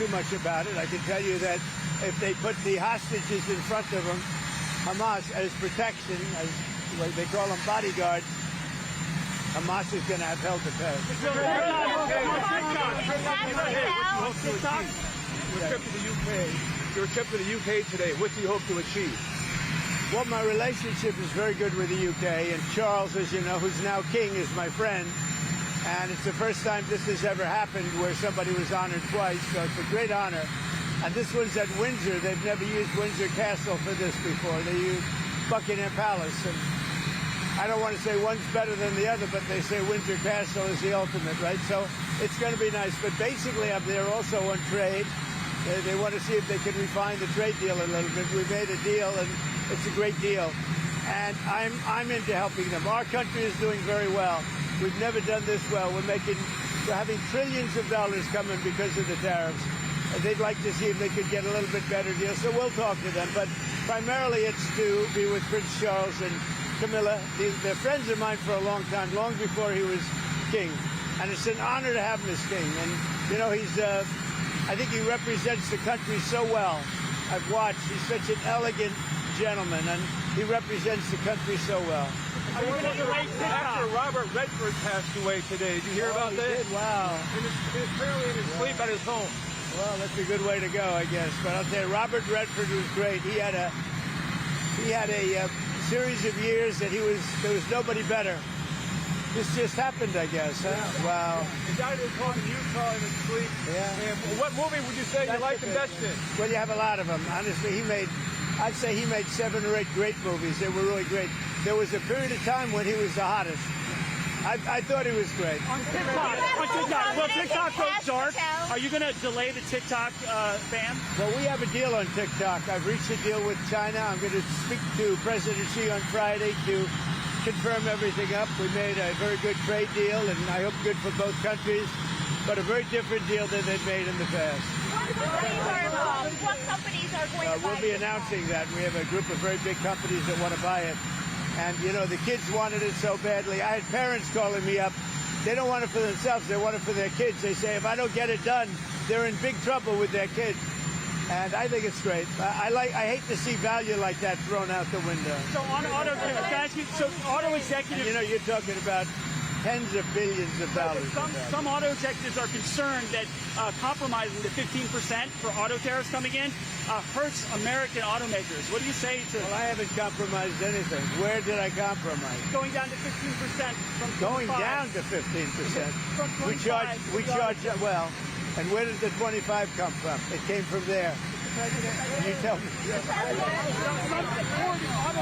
too much about it. I can tell you that if they put the hostages in front of them, Hamas, as protection, as what they call them bodyguards, Hamas is going to have hell to pay. Your trip to the UK today, what do you hope to achieve? Well, my relationship is very good with the UK, and Charles, as you know, who's now king, is my friend. And it's the first time this has ever happened where somebody was honored twice, so it's a great honor. And this one's at Windsor. They've never used Windsor Castle for this before. They used Buckingham Palace. And I don't want to say one's better than the other, but they say Windsor Castle is the ultimate, right? So it's going to be nice. But basically, I'm there also on trade. They want to see if they can refine the trade deal a little bit. We made a deal, and it's a great deal. And I'm into helping them. Our country is doing very well. We've never done this well. We're having trillions of dollars coming because of the tariffs. They'd like to see if they could get a little bit better deal. So we'll talk to them. But primarily it's to be with Prince Charles and Camilla. They're friends of mine for a long time, long before he was king. And it's an honor to have him as king. And, you know, I think he represents the country so well. I've watched. He's such an elegant gentleman, and he represents the country so well. Actor Robert Redford passed away today. Did you hear about that? Did? Wow. Apparently in his sleep at his home. Well, that's a good way to go, I guess. But I'll tell you, Robert Redford was great. He had a series of years that there was nobody better. This just happened, I guess, huh? Yeah. Wow. The guy that was caught in Utah in his sleep. Yeah. And what movie would you say you liked the best in? Well, you have a lot of them. Honestly, I'd say he made 7 or 8 great movies. They were really great. There was a period of time when he was the hottest. I thought he was great. On TikTok. Will TikTok go dark? Are you going to delay the TikTok ban? Well, we have a deal on TikTok. I've reached a deal with China. I'm going to speak to President Xi on Friday to confirm everything up. We made a very good trade deal, and I hope good for both countries, but a very different deal than they'd made in the past. What companies are going to buy We'll be announcing that. We have a group of very big companies that want to buy it. And, you know, the kids wanted it so badly. I had parents calling me up. They don't want it for themselves. They want it for their kids. They say, if I don't get it done, they're in big trouble with their kids. And I think it's great. I hate to see value like that thrown out the window. So on auto executives, you know, you're talking about tens of billions of dollars. Some auto executives are concerned that compromising the 15% for auto tariffs coming in hurts American automakers. What do you say to? Well, I haven't compromised anything. Where did I compromise? Going down to 15% from 25. Going down to 15%. From 25. We charge well. And where did the 25 come from? It came from there. Can you tell me?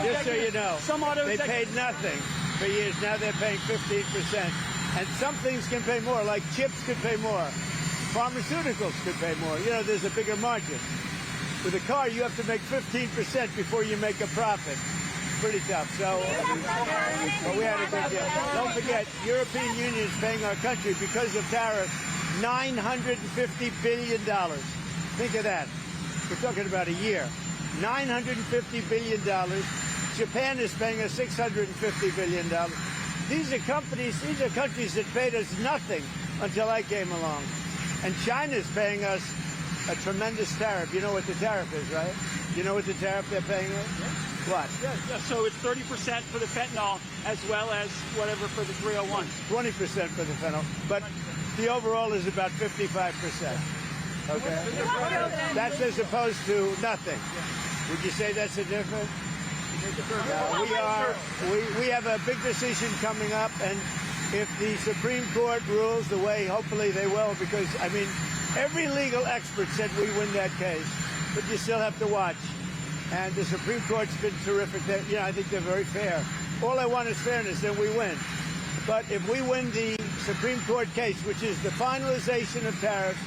Just so you know, they paid nothing for years. Now they're paying 15%. And some things can pay more, like chips could pay more. Pharmaceuticals could pay more. You know, there's a bigger margin. With a car, you have to make 15% before you make a profit. Pretty tough. So, but we had a good deal. Don't forget, European Union is paying our country because of tariffs $950 billion. Think of that. We're talking about a year. $950 billion. Japan is paying us $650 billion. These are countries that paid us nothing until I came along. And China's paying us a tremendous tariff. You know what the tariff is, right? You know what the tariff they're paying us? What? Yeah, so it's 30% for the fentanyl as well as whatever for the 301. 20% for the fentanyl. But the overall is about 55%. Okay? That's as opposed to nothing. Would you say that's a difference? We have a big decision coming up, and if the Supreme Court rules the way hopefully they will, because, I mean, every legal expert said we win that case, but you still have to watch. And the Supreme Court's been terrific. I think they're very fair. All I want is fairness, then we win. But if we win the Supreme Court case, which is the finalization of tariffs,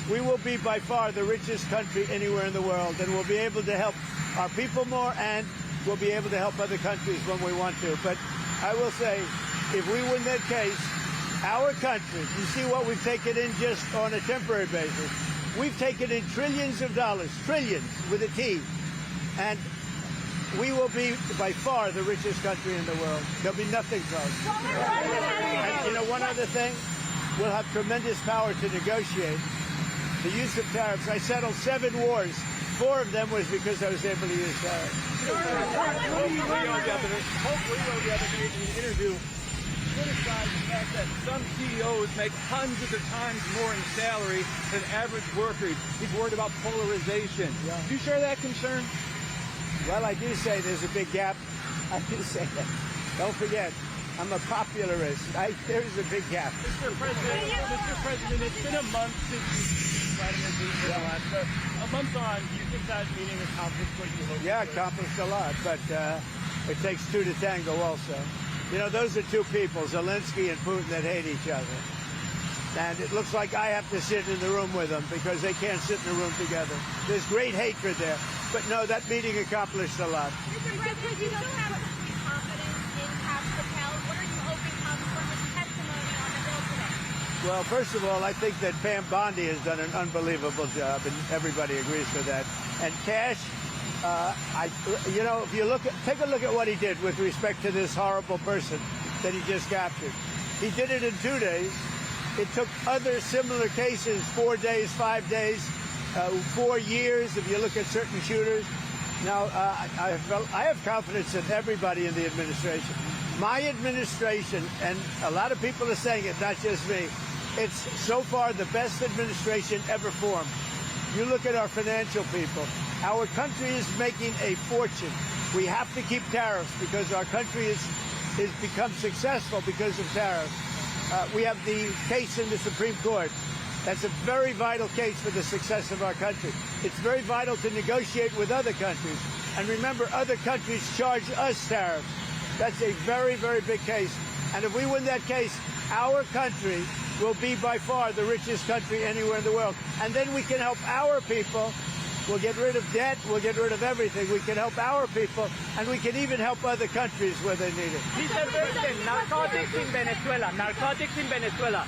we will be by far the richest country anywhere in the world, and we'll be able to help our people more, and we'll be able to help other countries when we want to. But I will say, if we win that case, our country, you see what we've taken in just on a temporary basis. We've taken in trillions of dollars, trillions with a T, and we will be by far the richest country in the world. There'll be nothing close. And you know, one other thing, we'll have tremendous power to negotiate. the use of tariffs. I settled 7 wars. 4 of them was because I was able to use tariffs. Hopefully the other day in an interview criticized the fact that some CEOs make hundreds of times more in salary than average workers. He's worried about polarization. Yeah. Do you share that concern? Well, I do say there's a big gap. I do say that. Don't forget, I'm a popularist. There is a big gap. Mr. President, it's been a month since you Vladimir Putin. A month on, do you think that meeting accomplished what you hoped? Yeah, accomplished a lot, but it takes 2 to tango also. You know, those are 2 people, Zelensky and Putin, that hate each other. And it looks like I have to sit in the room with them because they can't sit in the room together. There's great hatred there. But no, that meeting accomplished a lot. Mr. President, you still have complete confidence in Patel. What are you hoping comes from his testimony on the bill today? Well, first of all, I think that Pam Bondi has done an unbelievable job, and everybody agrees with that. And Cash, if you take a look at what he did with respect to this horrible person that he just captured. He did it in 2 days. It took other similar cases 4 days, 5 days, 4 years, if you look at certain shooters. Now, I have confidence in everybody in the administration. My administration, and a lot of people are saying it, not just me, it's so far the best administration ever formed. You look at our financial people. Our country is making a fortune. We have to keep tariffs because our country has become successful because of tariffs. We have the case in the Supreme Court. That's a very vital case for the success of our country. It's very vital to negotiate with other countries. And remember, other countries charge us tariffs. That's a very, very big case. And if we win that case, our country will be by far the richest country anywhere in the world. And then we can help our people. We'll get rid of debt. We'll get rid of everything. We can help our people, and we can even help other countries where they need it. Mr. President, narcotics in Venezuela. Narcotics in Venezuela.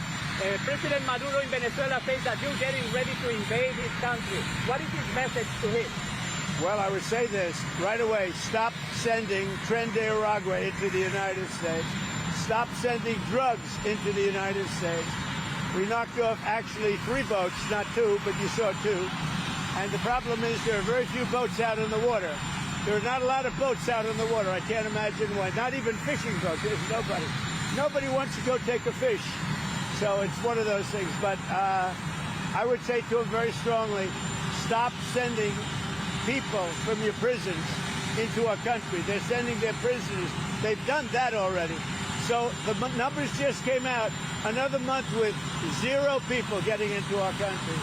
President Maduro in Venezuela says that you're getting ready to invade his country. What is his message to him? Well, I would say this right away. Stop sending Tren de Aragua into the United States. Stop sending drugs into the United States. We knocked off actually 3 boats, not 2, but you saw 2. And the problem is there are very few boats out in the water. There are not a lot of boats out in the water. I can't imagine why. Not even fishing boats. There's nobody. Nobody wants to go take a fish. So it's one of those things. But I would say to him very strongly, stop sending people from your prisons into our country. They're sending their prisoners. They've done that already. So the numbers just came out. Another month with 0 people getting into our country.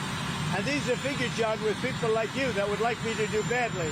And these are figures, John, with people like you that would like me to do badly.